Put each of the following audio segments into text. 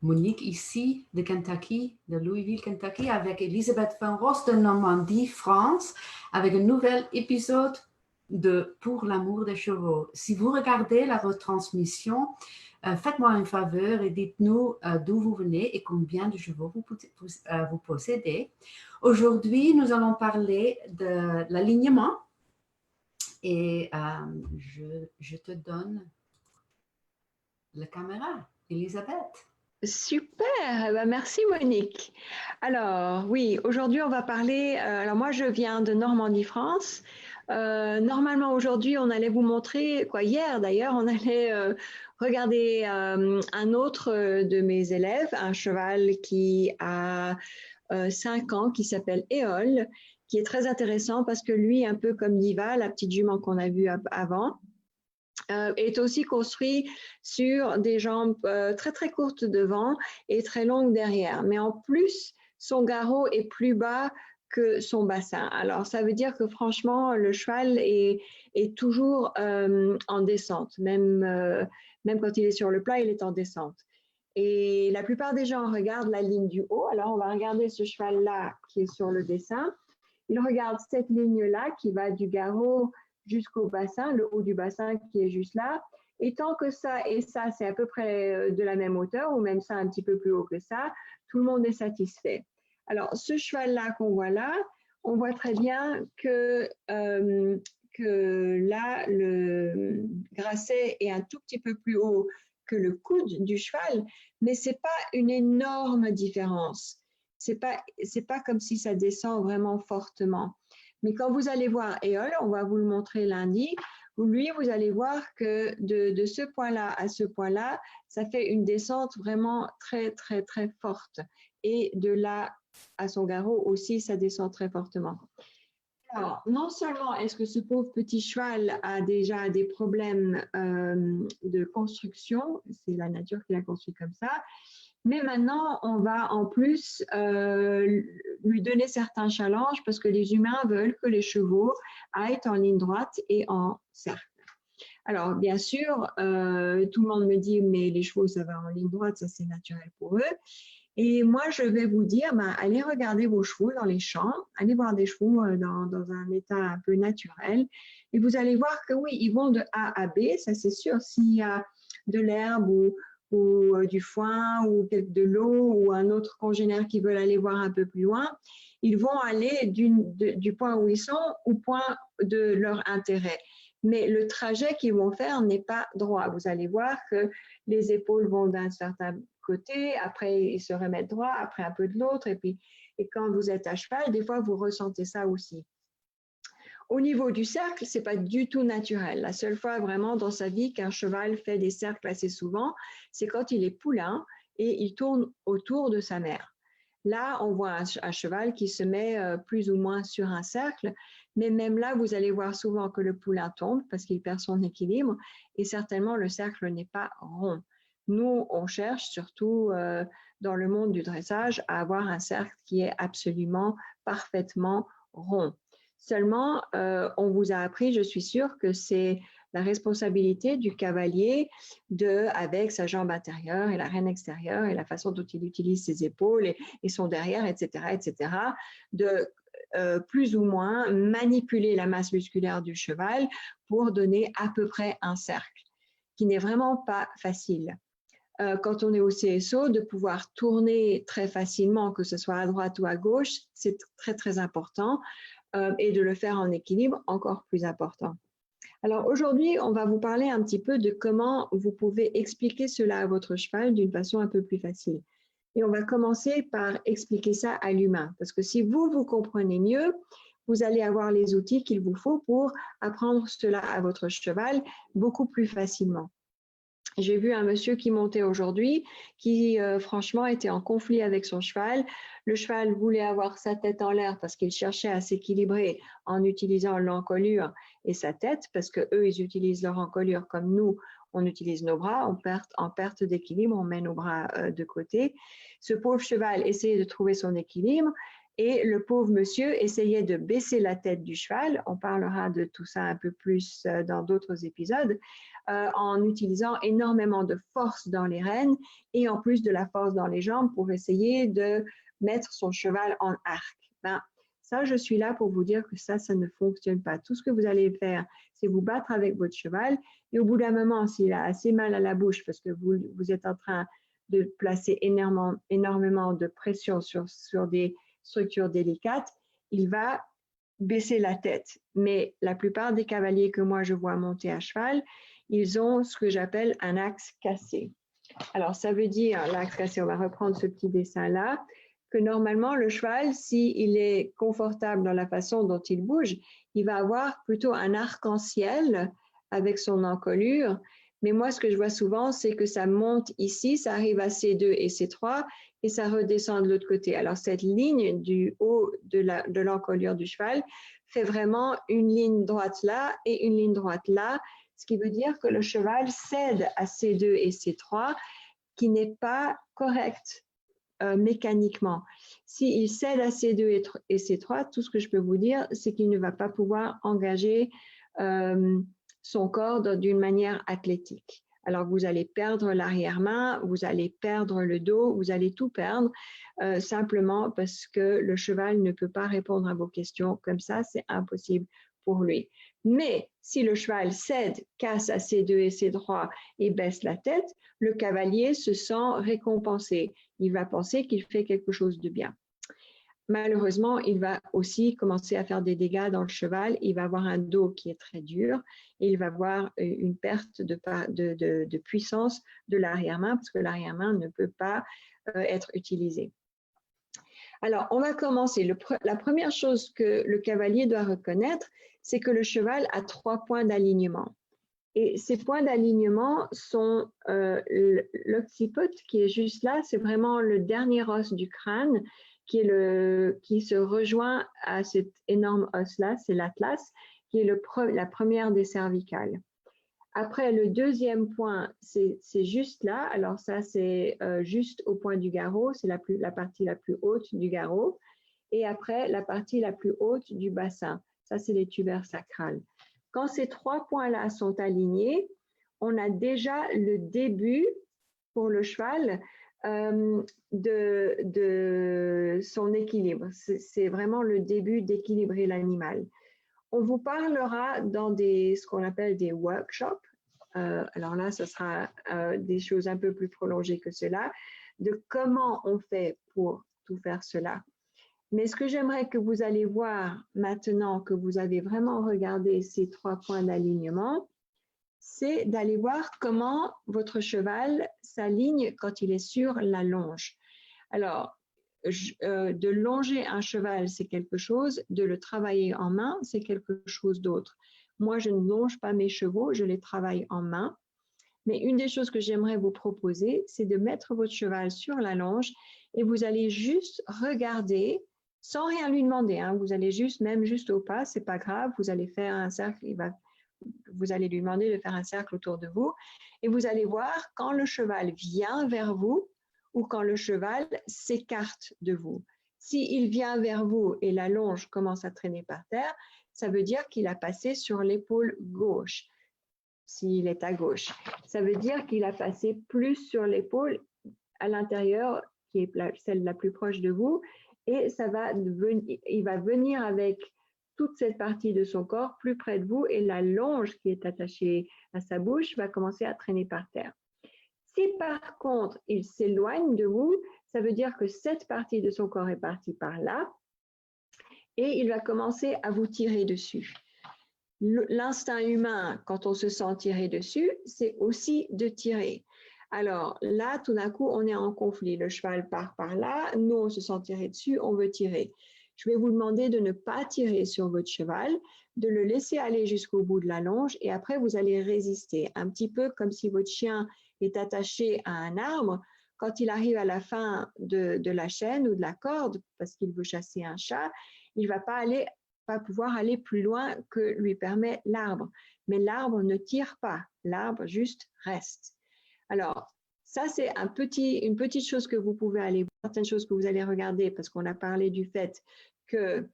Monique ici de Kentucky, de Louisville, Kentucky, avec Elisabeth Van Ross de Normandie, France, avec un nouvel épisode de Pour l'amour des chevaux. Si vous regardez la retransmission, faites-moi une faveur et dites-nous d'où vous venez et combien de chevaux vous possédez. Aujourd'hui, nous allons parler de l'alignement et je te donne la caméra, Elisabeth. Super, eh ben, merci Monique. Alors oui, aujourd'hui on va parler, alors moi je viens de Normandie, France. Normalement aujourd'hui on allait vous montrer, quoi hier d'ailleurs, on allait regarder un autre de mes élèves, un cheval qui a 5 ans, qui s'appelle Éole, qui est très intéressant parce que lui, un peu comme Diva, la petite jument qu'on a vue avant, est aussi construit sur des jambes très très courtes devant et très longues derrière. Mais en plus, son garrot est plus bas que son bassin. Alors ça veut dire que franchement, le cheval est toujours en descente. Même quand il est sur le plat, il est en descente. Et la plupart des gens regardent la ligne du haut. Alors on va regarder ce cheval-là qui est sur le dessin. Il regarde cette ligne-là qui va du garrot jusqu'au bassin, le haut du bassin qui est juste là. Et tant que ça et ça, c'est à peu près de la même hauteur, ou même ça un petit peu plus haut que ça, tout le monde est satisfait. Alors, ce cheval-là qu'on voit là, on voit très bien que là, le grasset est un tout petit peu plus haut que le coude du cheval, mais ce n'est pas une énorme différence. C'est pas comme si ça descend vraiment fortement. Mais quand vous allez voir Éole, on va vous le montrer lundi, lui, vous allez voir que de ce point-là à ce point-là, ça fait une descente vraiment très, très, très forte. Et de là à son garrot aussi, ça descend très fortement. Alors, non seulement est-ce que ce pauvre petit cheval a déjà des problèmes de construction, c'est la nature qui l'a construit comme ça, mais maintenant, on va en plus lui donner certains challenges parce que les humains veulent que les chevaux aillent en ligne droite et en cercle. Alors, bien sûr, tout le monde me dit, mais les chevaux, ça va en ligne droite, ça c'est naturel pour eux. Et moi, je vais vous dire, allez regarder vos chevaux dans les champs, allez voir des chevaux dans un état un peu naturel, et vous allez voir que oui, ils vont de A à B, ça c'est sûr, s'il y a de l'herbe ou du foin ou de l'eau ou un autre congénère qui veut aller voir un peu plus loin, ils vont aller du point où ils sont au point de leur intérêt. Mais le trajet qu'ils vont faire n'est pas droit. Vous allez voir que les épaules vont d'un certain côté, après ils se remettent droit, après un peu de l'autre, et quand vous êtes à cheval, des fois vous ressentez ça aussi. Au niveau du cercle, c'est pas du tout naturel. La seule fois vraiment dans sa vie qu'un cheval fait des cercles assez souvent, c'est quand il est poulain et il tourne autour de sa mère. Là, on voit un cheval qui se met plus ou moins sur un cercle, mais même là, vous allez voir souvent que le poulain tombe parce qu'il perd son équilibre et certainement le cercle n'est pas rond. Nous, on cherche surtout dans le monde du dressage à avoir un cercle qui est absolument parfaitement rond. Seulement, on vous a appris, je suis sûre, que c'est la responsabilité du cavalier avec sa jambe intérieure et la reine extérieure et la façon dont il utilise ses épaules et son derrière, etc., de plus ou moins manipuler la masse musculaire du cheval pour donner à peu près un cercle, qui n'est vraiment pas facile. Quand on est au CSO, de pouvoir tourner très facilement, que ce soit à droite ou à gauche, c'est très, très important. Et de le faire en équilibre, encore plus important. Alors aujourd'hui, on va vous parler un petit peu de comment vous pouvez expliquer cela à votre cheval d'une façon un peu plus facile. Et on va commencer par expliquer ça à l'humain, parce que si vous comprenez mieux, vous allez avoir les outils qu'il vous faut pour apprendre cela à votre cheval beaucoup plus facilement. J'ai vu un monsieur qui montait aujourd'hui, qui franchement était en conflit avec son cheval. Le cheval voulait avoir sa tête en l'air parce qu'il cherchait à s'équilibrer en utilisant l'encolure et sa tête, parce que eux ils utilisent leur encolure comme nous, on utilise nos bras, en perte d'équilibre, on met nos bras de côté. Ce pauvre cheval essayait de trouver son équilibre Et le pauvre monsieur essayait de baisser la tête du cheval, on parlera de tout ça un peu plus dans d'autres épisodes, en utilisant énormément de force dans les rênes et en plus de la force dans les jambes pour essayer de mettre son cheval en arc. Ben, ça, je suis là pour vous dire que ça ne fonctionne pas. Tout ce que vous allez faire, c'est vous battre avec votre cheval et au bout d'un moment, s'il a assez mal à la bouche parce que vous êtes en train de placer énormément de pression sur des structures délicates, il va baisser la tête. Mais la plupart des cavaliers que moi je vois monter à cheval, ils ont ce que j'appelle un axe cassé. Alors ça veut dire, l'axe cassé, on va reprendre ce petit dessin-là, que normalement le cheval, s'il est confortable dans la façon dont il bouge, il va avoir plutôt un arc-en-ciel avec son encolure. Mais moi, ce que je vois souvent, c'est que ça monte ici, ça arrive à C2 et C3 et ça redescend de l'autre côté. Alors, cette ligne du haut de l'encolure du cheval fait vraiment une ligne droite là et une ligne droite là, ce qui veut dire que le cheval cède à C2 et C3, qui n'est pas correct mécaniquement. S'il cède à C2 et C3, tout ce que je peux vous dire, c'est qu'il ne va pas pouvoir engager son corps d'une manière athlétique. Alors, vous allez perdre l'arrière-main, vous allez perdre le dos, vous allez tout perdre simplement parce que le cheval ne peut pas répondre à vos questions. Comme ça, c'est impossible pour lui. Mais si le cheval cède, casse à C2 et C3 et baisse la tête, le cavalier se sent récompensé. Il va penser qu'il fait quelque chose de bien. Malheureusement, il va aussi commencer à faire des dégâts dans le cheval. Il va avoir un dos qui est très dur et il va avoir une perte de puissance de l'arrière-main parce que l'arrière-main ne peut pas être utilisée. Alors, on va commencer. La première chose que le cavalier doit reconnaître, c'est que le cheval a 3 points d'alignement. Et ces points d'alignement sont l'occiput qui est juste là, c'est vraiment le dernier os du crâne qui se rejoint à cet énorme os-là, c'est l'atlas, qui est la première des cervicales. Après, le deuxième point, c'est juste là. Alors ça, c'est juste au point du garrot, c'est la partie la plus haute du garrot. Et après, la partie la plus haute du bassin. Ça, c'est les tubaires sacrales. Quand ces 3 points-là sont alignés, on a déjà le début pour le cheval de son équilibre. C'est vraiment le début d'équilibrer l'animal. On vous parlera dans ce qu'on appelle des workshops. Alors là, ce sera des choses un peu plus prolongées que cela, de comment on fait pour tout faire cela. Mais ce que j'aimerais que vous allez voir maintenant que vous avez vraiment regardé ces 3 points d'alignement, c'est d'aller voir comment votre cheval s'aligne quand il est sur la longe. Alors, de longer un cheval, c'est quelque chose, de le travailler en main, c'est quelque chose d'autre. Moi, je ne longe pas mes chevaux, je les travaille en main. Mais une des choses que j'aimerais vous proposer, c'est de mettre votre cheval sur la longe et vous allez juste regarder sans rien lui demander. Hein. Vous allez même juste au pas, c'est pas grave, vous allez faire un cercle, vous allez lui demander de faire un cercle autour de vous et vous allez voir quand le cheval vient vers vous ou quand le cheval s'écarte de vous. S'il vient vers vous et la longe commence à traîner par terre, ça veut dire qu'il a passé sur l'épaule gauche. S'il est à gauche, ça veut dire qu'il a passé plus sur l'épaule à l'intérieur, qui est celle la plus proche de vous, et il va venir avec toute cette partie de son corps plus près de vous et la longe qui est attachée à sa bouche va commencer à traîner par terre. Si par contre il s'éloigne de vous, ça veut dire que cette partie de son corps est partie par là et il va commencer à vous tirer dessus. L'instinct humain, quand on se sent tirer dessus, c'est aussi de tirer. Alors là, tout d'un coup, on est en conflit. Le cheval part par là, nous, on se sent tirer dessus, on veut tirer. Je vais vous demander de ne pas tirer sur votre cheval, de le laisser aller jusqu'au bout de la longe et après, vous allez résister. Un petit peu comme si votre chien est attaché à un arbre. Quand il arrive à la fin de la chaîne ou de la corde, parce qu'il veut chasser un chat, il ne va pas pouvoir aller plus loin que lui permet l'arbre. Mais l'arbre ne tire pas, l'arbre juste reste. Alors, Ça, c'est une petite chose que vous pouvez aller voir, certaines choses que vous allez regarder, parce qu'on a parlé du fait que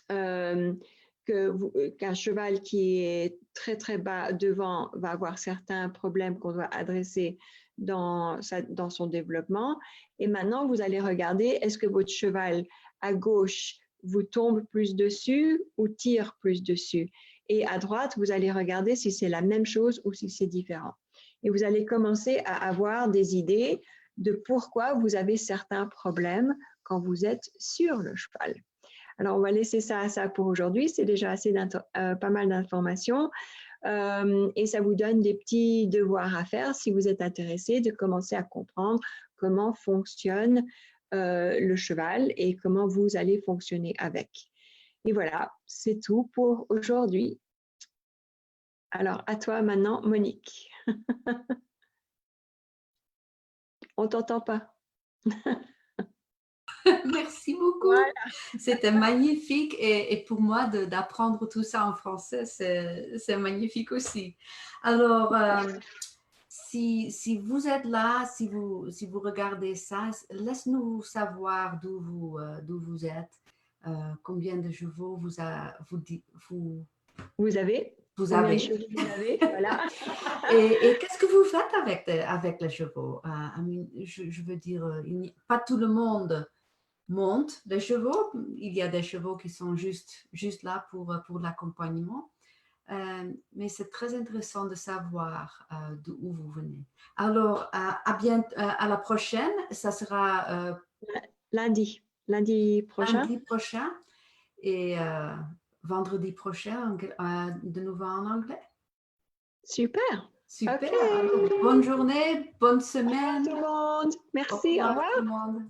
qu'un cheval qui est très très bas devant va avoir certains problèmes qu'on doit adresser dans son développement. Et maintenant, vous allez regarder, est-ce que votre cheval à gauche vous tombe plus dessus ou tire plus dessus? Et à droite, vous allez regarder si c'est la même chose ou si c'est différent. Et vous allez commencer à avoir des idées de pourquoi vous avez certains problèmes quand vous êtes sur le cheval. Alors, on va laisser ça à ça pour aujourd'hui. C'est déjà pas mal d'informations. Et ça vous donne des petits devoirs à faire si vous êtes intéressé de commencer à comprendre comment fonctionne le cheval et comment vous allez fonctionner avec. Et voilà, c'est tout pour aujourd'hui. Alors, à toi maintenant, Monique. On t'entend pas. Merci beaucoup. Voilà. C'était magnifique et pour moi d'apprendre tout ça en français, c'est magnifique aussi. Alors, si vous êtes là, si vous regardez ça, laisse-nous savoir d'où vous êtes, combien de chevaux vous avez. Vous avez combien de chevaux vous avez? Voilà. Et qu'est-ce que vous faites avec les chevaux? Je veux dire, pas tout le monde monte les chevaux. Il y a des chevaux qui sont juste là pour l'accompagnement. Mais c'est très intéressant de savoir d'où vous venez. Alors, à la prochaine. Ça sera lundi prochain. Lundi prochain et vendredi prochain, de nouveau en anglais. Super. Super. Okay. Alors, bonne journée, bonne semaine. Au revoir tout le monde. Merci. Au revoir. Tout le monde.